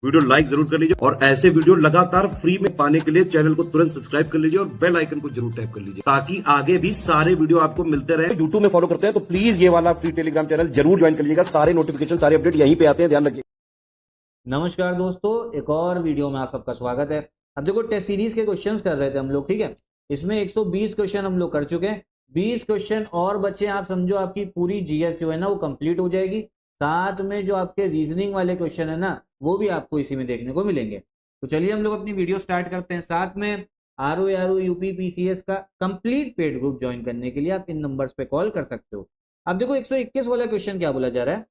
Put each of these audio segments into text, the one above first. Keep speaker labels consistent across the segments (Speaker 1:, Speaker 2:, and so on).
Speaker 1: Video like जरूर कर लीजिए और ऐसे वीडियो लगातार फ्री में पाने के लिए चैनल को तुरंत सब्सक्राइब कर लीजिए और बेल आइकन को जरूर टैप कर लीजिए ताकि आगे भी सारे वीडियो आपको मिलते रहे। यूट्यूब में फॉलो करते हैं तो प्लीज ये वाला फ्री टेलीग्राम चैनल जरूर ज्वाइन कर लीजिएगा। सारे नोटिफिकेशन सारे अपडेट यहीं पे आते हैं, ध्यान रखिए।
Speaker 2: नमस्कार दोस्तों, एक और वीडियो में आप सबका स्वागत है। अब देखो टेस्ट सीरीज के क्वेश्चंस कर रहे थे हम लोग, ठीक है। इसमें 120 क्वेश्चन हम लोग कर चुके हैं। 20 क्वेश्चन और बच्चे, आप समझो आपकी पूरी जीएस जो है ना वो कंप्लीट हो जाएगी। साथ में जो आपके रीजनिंग वाले क्वेश्चन है ना वो भी आपको इसी में देखने को मिलेंगे। तो चलिए हम लोग अपनी वीडियो स्टार्ट करते हैं। साथ में आरओ यूपी पीसीएस का कंप्लीट पेड ग्रुप ज्वाइन करने के लिए आप इन नंबर्स पे कॉल कर सकते हो। अब देखो 121 वाला क्वेश्चन क्या बोला जा रहा है,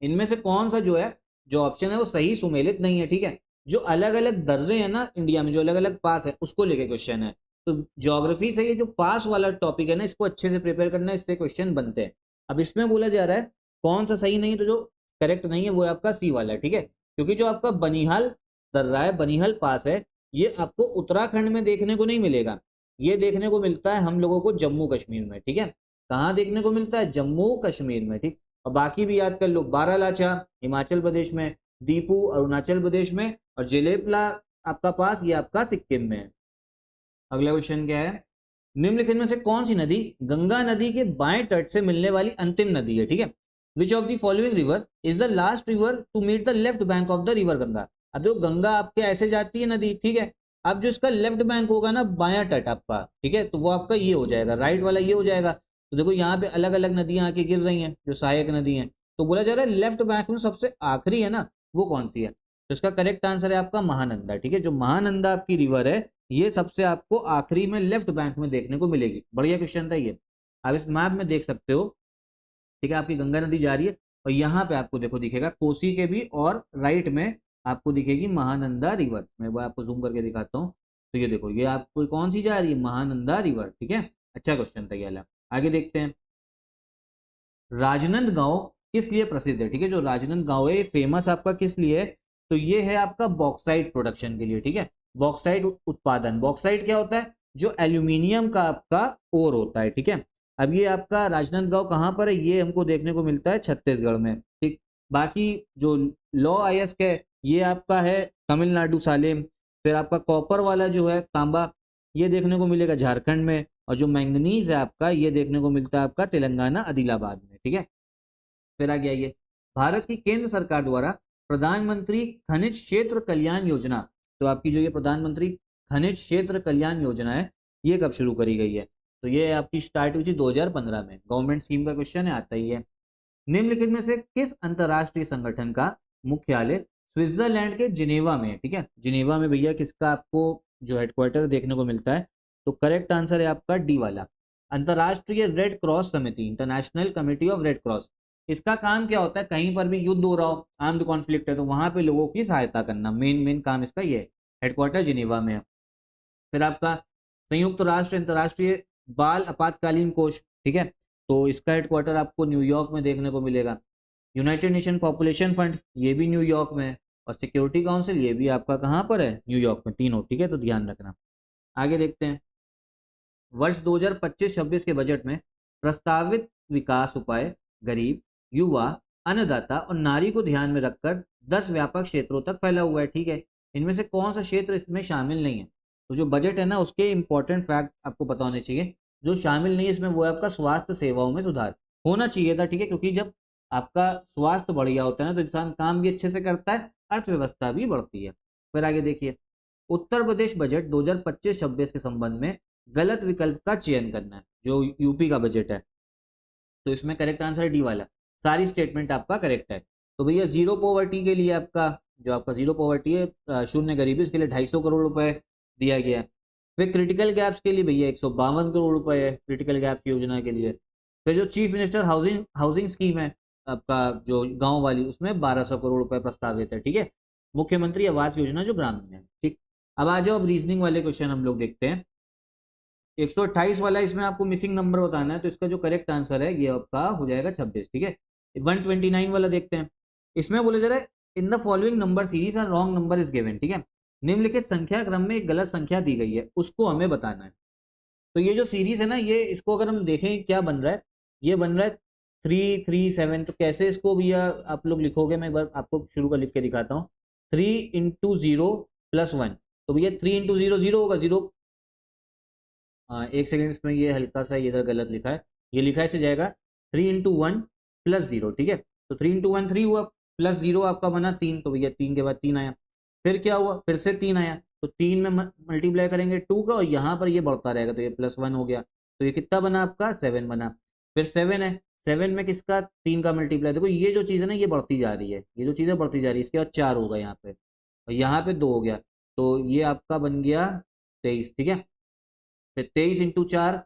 Speaker 2: इनमें से कौन सा जो है जो ऑप्शन है वो सही सुमेलित नहीं है, ठीक है। जो अलग अलग दर्रे हैं ना इंडिया में, जो अलग अलग पास है उसको लेके क्वेश्चन है। तो ज्योग्राफी से ये जो पास वाला टॉपिक है ना इसको अच्छे से प्रिपेयर करना है, इससे क्वेश्चन बनते हैं। अब इसमें बोला जा रहा है कौन सा सही नहीं है, तो जो करेक्ट नहीं है वो है आपका सी वाला है, ठीक है। क्योंकि जो आपका बनिहाल दर्रा है, बनिहाल पास है, ये आपको उत्तराखंड में देखने को नहीं मिलेगा। ये देखने को मिलता है हम लोगों को जम्मू कश्मीर में, ठीक है। कहाँ देखने को मिलता है? जम्मू कश्मीर में, ठीक। और बाकी भी याद कर लो, बारालाचा हिमाचल प्रदेश में, दीपू अरुणाचल प्रदेश में, और जेलेपला आपका पास ये आपका सिक्किम में है। अगला क्वेश्चन क्या है, निम्नलिखित में से कौन सी नदी गंगा नदी के बाएं तट से मिलने वाली अंतिम नदी है, ठीक है। Which of the following river is the last river to meet the left bank of the river Ganga. अब देखो गंगा आपके ऐसे जाती है नदी, ठीक है। अब जो इसका लेफ्ट बैंक होगा ना, बायां तट आपका, ठीक है, तो वो आपका ये हो जाएगा, राइट वाला ये हो जाएगा। तो देखो यहाँ पे अलग अलग नदियां आके गिर रही हैं जो सहायक नदी हैं। तो बोला जा रहा है लेफ्ट बैंक में सबसे आखिरी है ना वो कौन सी है, तो इसका करेक्ट आंसर है आपका महानंदा, ठीक है। जो महानंदा आपकी रिवर है ये सबसे आपको आखिरी में लेफ्ट बैंक में देखने को मिलेगी। बढ़िया क्वेश्चन था ये। आप इस मैप में देख सकते हो, ठीक है। आपकी गंगा नदी जा रही है और यहाँ पे आपको देखो दिखेगा कोसी के भी, और राइट में आपको दिखेगी महानंदा रिवर। मैं वो आपको जूम करके दिखाता हूँ। तो ये देखो ये आपको कौन सी जा रही है, महानंदा रिवर, ठीक है। अच्छा क्वेश्चन था ये वाला। आगे देखते हैं, राजनांदगांव किस लिए प्रसिद्ध है, ठीक है। जो राजनांदगांव है फेमस आपका किस लिए है, तो ये है आपका बॉक्साइट प्रोडक्शन के लिए, ठीक है। बॉक्साइट उत्पादन, बॉक्साइट क्या होता है, जो एल्यूमिनियम का आपका ओर होता है, ठीक है। अब ये आपका राजनांदगांव कहाँ पर है, ये हमको देखने को मिलता है छत्तीसगढ़ में, ठीक। बाकी जो लौ अयस्क है ये आपका है तमिलनाडु सालेम। फिर आपका कॉपर वाला जो है तांबा, ये देखने को मिलेगा झारखंड में। और जो मैंगनीज है आपका ये देखने को मिलता है आपका तेलंगाना आदिलाबाद में, ठीक है। फिर आ गया ये, भारत की केंद्र सरकार द्वारा प्रधानमंत्री खनिज क्षेत्र कल्याण योजना, तो आपकी जो ये प्रधानमंत्री खनिज क्षेत्र कल्याण योजना है ये कब शुरू करी गई है, तो ये आपकी स्टार्ट हुई थी 2015 में। गवर्नमेंट स्कीम का क्वेश्चन है, आता ही है। निम्नलिखित में से किस अंतरराष्ट्रीय संगठन का मुख्यालय स्विट्जरलैंड के जिनेवा में है, ठीक है। जिनेवा में भैया किसका आपको जो हेडक्वार्टर देखने को मिलता है, तो करेक्ट आंसर है आपका डी वाला, अंतरराष्ट्रीय रेड क्रॉस समिति, international committee of red cross. इसका काम क्या होता है, कहीं पर भी युद्ध हो रहा हो, आर्म्ड कॉन्फ्लिक्ट है, तो वहां पे लोगों की सहायता करना, मेन काम इसका ये है। हेडक्वार्टर जिनेवा में है। फिर आपका संयुक्त राष्ट्र अंतरराष्ट्रीय बाल आपातकालीन कोष, ठीक है, तो इसका हेडक्वार्टर आपको न्यूयॉर्क में देखने को मिलेगा। यूनाइटेड नेशन पॉपुलेशन फंड ये भी न्यूयॉर्क में है, और सिक्योरिटी काउंसिल ये भी आपका कहाँ पर है, न्यूयॉर्क में, तीनों, ठीक है। तो ध्यान रखना। आगे देखते हैं, वर्ष 2025-26 के बजट में प्रस्तावित विकास उपाय गरीब, युवा, अन्नदाता और नारी को ध्यान में रखकर 10 व्यापक क्षेत्रों तक फैला हुआ है, ठीक है। इनमें से कौन सा क्षेत्र इसमें शामिल नहीं है, तो जो बजट है ना उसके इंपॉर्टेंट फैक्ट आपको पता होने चाहिए। जो शामिल नहीं है इसमें वो है आपका स्वास्थ्य सेवाओं में सुधार, होना चाहिए था, ठीक है। क्योंकि जब आपका स्वास्थ्य बढ़िया होता है ना तो इंसान काम भी अच्छे से करता है, अर्थव्यवस्था भी बढ़ती है। फिर आगे देखिए, उत्तर प्रदेश बजट 2025-26 के संबंध में गलत विकल्प का चयन करना है, जो यूपी का बजट है। तो इसमें करेक्ट आंसर डी वाला, सारी स्टेटमेंट आपका करेक्ट है। तो भैया जीरो पॉवर्टी के लिए आपका जो आपका जीरो पॉवर्टी है, शून्य गरीबी, उसके लिए 250 करोड़ रुपए दिया गया है। फिर क्रिटिकल गैप्स के लिए भैया 152 करोड़ रुपए है क्रिटिकल गैप्स योजना के लिए। फिर जो chief minister housing housing scheme है आपका जो गांव वाली, उसमें 1200 करोड़ रुपए प्रस्तावित है, ठीक है। मुख्यमंत्री आवास योजना जो ग्रामीण है, ठीक। अब आ जाओ, अब रीजनिंग वाले क्वेश्चन हम लोग देखते हैं। 128 वाला इसमें आपको मिसिंग नंबर बताना है, तो इसका जो करेक्ट आंसर है ये आपका हो जाएगा 26, ठीक है। 129 वाला देखते हैं, इसमें बोला जा रहा है in the following number series and wrong number is given, ठीक है। निम्नलिखित संख्या क्रम में एक गलत संख्या दी गई है, उसको हमें बताना है। तो ये जो सीरीज है ना, ये इसको अगर हम देखें क्या बन रहा है, ये बन रहा है 3 3 7। तो कैसे इसको भैया आप लोग लिखोगे, मैं एक बार आपको शुरू कर लिख के दिखाता हूँ। 3 इंटू 0 प्लस 1, तो भैया 3 इंटू 0 0 होगा, 0। हाँ, एक सेकेंड, इसमें ये हल्का सा इधर गलत लिखा है, ये लिखा है, इसे जाएगा 3 इंटू 1 प्लस 0, ठीक है। तो 3 इंटू 1 3 हुआ, प्लस 0 आपका बना 3, तो भैया 3 के बाद 3 आया। फिर क्या हुआ, फिर से 3 आया, तो 3 में मल्टीप्लाई करेंगे 2 का, और यहाँ पर ये बढ़ता रहेगा, तो ये प्लस 1 हो गया, तो ये कितना बना आपका 7 बना। फिर 7 है, 7 में किसका 3 का मल्टीप्लाई, देखो ये जो चीज़ है ना ये बढ़ती जा रही है, ये जो चीज़ है बढ़ती जा रही है। इसके बाद 4 होगा यहाँ पे, और यहाँ पे 2 हो गया, तो ये आपका बन गया 23, ठीक है। फिर 23 इंटू 4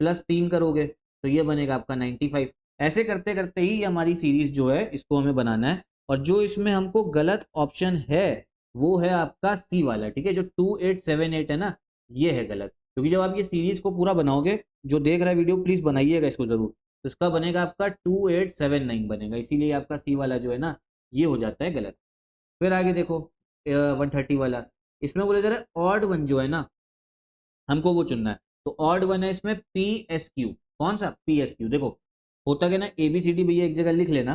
Speaker 2: प्लस 3 करोगे तो ये बनेगा आपका 95। ऐसे करते करते ही हमारी सीरीज जो है इसको हमें बनाना है, और जो इसमें हमको गलत ऑप्शन है वो है आपका सी वाला, ठीक है। जो 2878 है ना, ये है गलत, क्योंकि जब आप ये सीरीज को पूरा बनाओगे, जो देख रहा है वीडियो प्लीज बनाइएगा इसको जरूर, तो इसका बनेगा आपका 2879 बनेगा, इसीलिए आपका सी वाला जो है ना ये हो जाता है गलत। फिर आगे देखो 130 वाला, इसमें बोले जा रहा है ऑड वन जो है ना हमको वो चुनना है, तो ऑड वन है इसमें पी एस क्यू। कौन सा पी एस क्यू, देखो होता क्या ना, ए बी सी डी भैया एक जगह लिख लेना,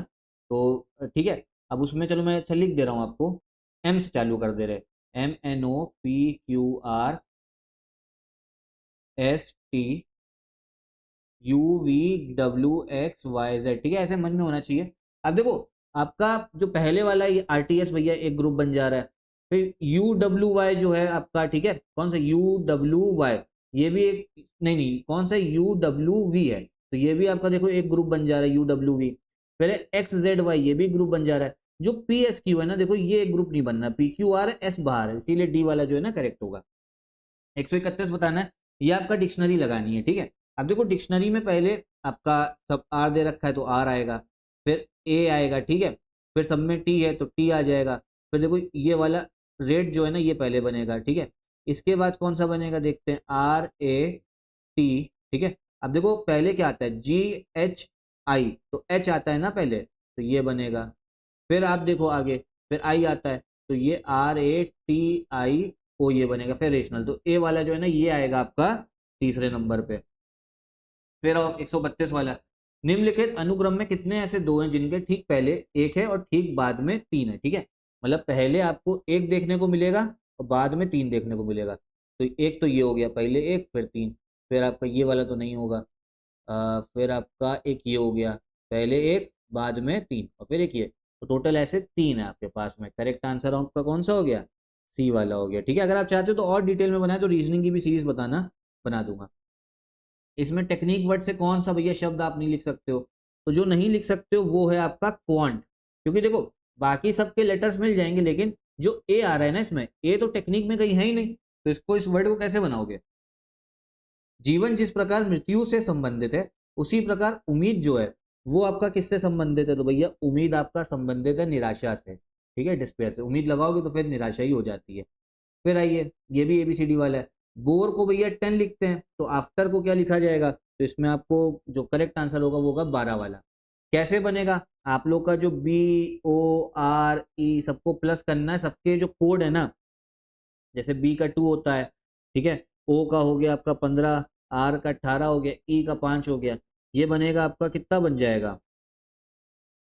Speaker 2: तो ठीक है। अब उसमें चलो मैं अच्छा लिख दे रहा हूँ आपको, एम से चालू कर दे रहे, MNOPQRST UVWXYZ, ठीक है, ऐसे मन में होना चाहिए। अब देखो आपका जो पहले वाला ये RTS भैया एक ग्रुप बन जा रहा है, फिर UWY जो है आपका, ठीक है, कौन सा UWY, ये भी एक, नहीं नहीं कौन सा UWV है, तो ये भी आपका देखो एक ग्रुप बन जा रहा है UWV। फिर XZY ये भी ग्रुप बन जा रहा है। जो PSQ है ना, देखो ये एक ग्रुप नहीं बनना, PQRS बाहर है, इसीलिए डी वाला जो है ना करेक्ट होगा। 131 बताना है, ये आपका डिक्शनरी लगानी है, ठीक है। अब देखो डिक्शनरी में पहले आपका सब आर दे रखा है तो आर आएगा, फिर ए आएगा, ठीक है, फिर सब में टी है तो टी आ जाएगा। फिर देखो ये वाला रेट जो है ना ये पहले बनेगा, ठीक है। इसके बाद कौन सा बनेगा देखते हैं, RAT, ठीक है। अब देखो पहले क्या आता है, GHI, तो एच आता है ना पहले, तो ये बनेगा। फिर आप देखो आगे, फिर आई आता है, तो ये RATI, ये बनेगा। फिर रेशनल, तो ए वाला जो है ना ये आएगा आपका तीसरे नंबर पे। फिर 132 वाला, निम्नलिखित अनुक्रम में कितने ऐसे दो हैं जिनके ठीक पहले एक है और ठीक बाद में तीन है, ठीक है। मतलब पहले आपको एक देखने को मिलेगा और बाद में तीन देखने को मिलेगा, तो एक तो ये हो गया, पहले एक फिर तीन। फिर आपका ये वाला तो नहीं होगा, फिर आपका एक ये हो गया, पहले एक बाद में तीन और फिर एक ये, तो टोटल ऐसे तीन है आपके पास में। करेक्ट आंसर आपका कौन सा हो गया, सी वाला हो गया, ठीक है। अगर आप चाहते हो तो और डिटेल में बनाए तो रीजनिंग की भी सीरीज बताना, बना दूंगा। इसमें टेक्निक वर्ड से कौन सा भैया शब्द आप नहीं लिख सकते हो, तो जो नहीं लिख सकते हो वो है आपका क्वांट, क्योंकि देखो बाकी सबके लेटर्स मिल जाएंगे, लेकिन जो ए आ रहा है ना इसमें, ए तो टेक्निक में कहीं है ही नहीं, तो इसको, इस वर्ड को कैसे बनाओगे। जीवन जिस प्रकार मृत्यु से संबंधित है, उसी प्रकार उम्मीद जो है वो आपका किससे संबंधित है, तो भैया उम्मीद आपका संबंधित है निराशा से, ठीक है, डिस्पेयर से। उम्मीद लगाओगे तो फिर निराशा ही हो जाती है। फिर आइए, ये भी ABCD वाला है। बोर को भैया 10 लिखते हैं, तो आफ्टर को क्या लिखा जाएगा, तो इसमें आपको जो करेक्ट आंसर होगा वो होगा 12 वाला। कैसे बनेगा, आप लोग का जो BORE सबको प्लस करना है, सबके जो कोड है ना, जैसे B का 2 होता है, ठीक है, O का हो गया आपका 15, R का 18 हो गया, E का 5 हो गया, ये बनेगा आपका कितना बन जाएगा,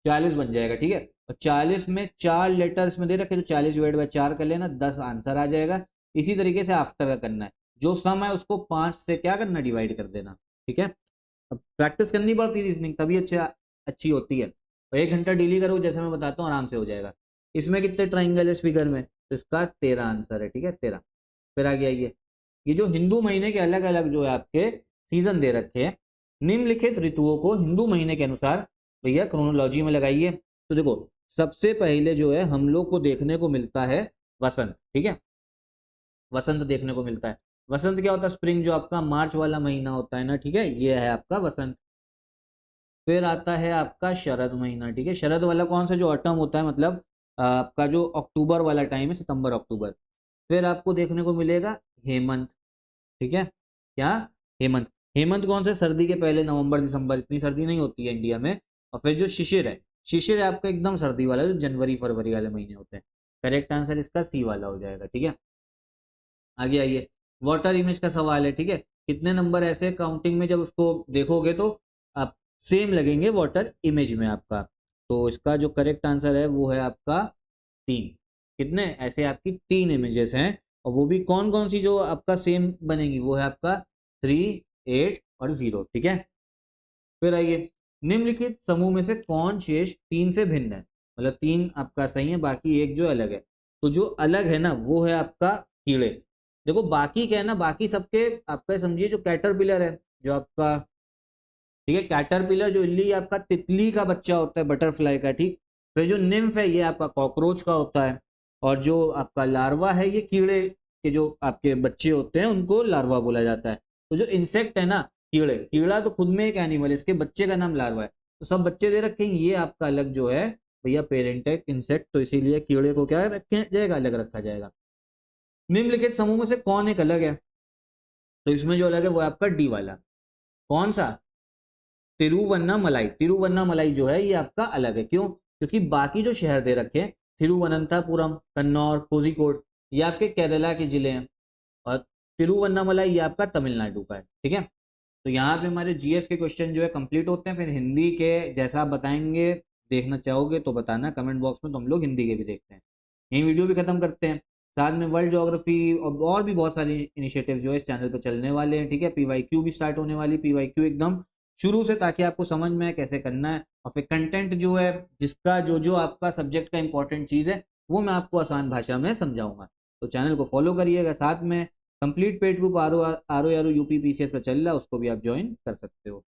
Speaker 2: 40 बन जाएगा, ठीक है। और 40 में 4 लेटर्स में दे रखे, तो 40 डिवाइड बाय 4 कर लेना, 10 आंसर आ जाएगा। इसी तरीके से आफ्टर का करना है, जो सम है उसको 5 से क्या करना, डिवाइड कर देना, ठीक है। अब प्रैक्टिस करनी पड़ती है रीजनिंग, तभी अच्छी होती है। और 1 घंटा डेली करो, जैसे मैं बताता हूँ आराम से हो जाएगा। इसमें कितने ट्राइंगल है इस फिगर में, तो इसका 13 आंसर है, ठीक है, 13। फिर आगे आइए, ये जो हिंदू महीने के अलग अलग जो है आपके सीजन दे रखे हैं, निम्नलिखित ऋतुओं को हिंदू महीने के अनुसार भैया क्रोनोलॉजी में लगाइए। तो देखो सबसे पहले जो है हम लोग को देखने को मिलता है वसंत, ठीक है, वसंत देखने को मिलता है। वसंत क्या होता है, स्प्रिंग, जो आपका मार्च वाला महीना होता है ना, ठीक है, ये है आपका वसंत। फिर आता है आपका शरद महीना, ठीक है, शरद वाला कौन सा, जो ऑटम होता है, मतलब आपका जो अक्टूबर वाला टाइम है, सितंबर अक्टूबर। फिर आपको देखने को मिलेगा हेमंत, ठीक है, क्या, हेमंत। हेमंत कौन सा, सर्दी के पहले, नवंबर दिसंबर, इतनी सर्दी नहीं होती है इंडिया में। और फिर जो शिशिर है, शिशिर है आपका एकदम सर्दी वाला, जो जनवरी फरवरी वाले महीने होते हैं। करेक्ट आंसर इसका सी वाला हो जाएगा, ठीक है। आगे आइए, वाटर इमेज का सवाल है, ठीक है। कितने नंबर ऐसे काउंटिंग में जब उसको देखोगे तो आप सेम लगेंगे वाटर इमेज में आपका, तो इसका जो करेक्ट आंसर है वो है आपका 3। कितने, ऐसे आपकी 3 इमेजेस हैं, और वो भी कौन कौन सी जो आपका सेम बनेगी, वो है आपका 3, 8 और 0, ठीक है। फिर आइए, निम्नलिखित समूह में से कौन शेष 3 से भिन्न है, मतलब 3 आपका सही है, बाकी एक जो अलग है। तो जो अलग है ना वो है आपका कीड़े। देखो बाकी क्या है ना, बाकी सबके आपका समझिए जो कैटरपिलर है जो आपका, ठीक है, कैटरपिलर जो इल्ली आपका तितली का बच्चा होता है, बटरफ्लाई का, ठीक। फिर जो निम्फ है ये आपका कॉकरोच का होता है, और जो आपका लार्वा है ये कीड़े के जो आपके बच्चे होते हैं उनको लार्वा बोला जाता है। तो जो इंसेक्ट है ना, कीड़े, कीड़ा तो खुद में एक एनिमल है, इसके बच्चे का नाम लार्वा है। तो सब बच्चे दे रखे हैं, ये आपका अलग जो है भैया पेरेंट है इंसेक्ट, तो इसीलिए कीड़े को क्या रखे जाएगा, अलग रखा जाएगा। निम्नलिखित समूह में से कौन एक अलग है, तो इसमें जो अलग है वो है आपका डी वाला। कौन सा, तिरुवन्नामलाई। तिरुवन्नामलाई जो है ये आपका अलग है, क्यों, क्योंकि बाकी जो शहर दे रखे हैं, तिरुवनंतपुरम, कन्नौर, कोझिकोड, ये आपके केरला के जिले हैं, और तिरुवन्नामलाई ये आपका तमिलनाडु का है, ठीक है। तो यहाँ पे हमारे जीएस के क्वेश्चन जो है कंप्लीट होते हैं। फिर हिंदी के जैसा आप बताएंगे, देखना चाहोगे तो बताना कमेंट बॉक्स में, तो हम लोग हिंदी के भी देखते हैं। यही वीडियो भी खत्म करते हैं, साथ में वर्ल्ड ज्योग्राफी और भी बहुत सारे इनिशिएटिव्स जो है इस चैनल पे चलने वाले हैं, ठीक है। पीवाईक्यू भी स्टार्ट होने वाली, पीवाईक्यू एकदम शुरू से, ताकि आपको समझ में आए कैसे करना है, और फिर कंटेंट जो है जिसका जो जो आपका सब्जेक्ट का इंपॉर्टेंट चीज़ है वो मैं आपको आसान भाषा में समझाऊंगा। तो चैनल को फॉलो करिएगा, साथ में complete paid group R O UP PCS का चल रहा है, उसको भी आप ज्वाइन कर सकते हो।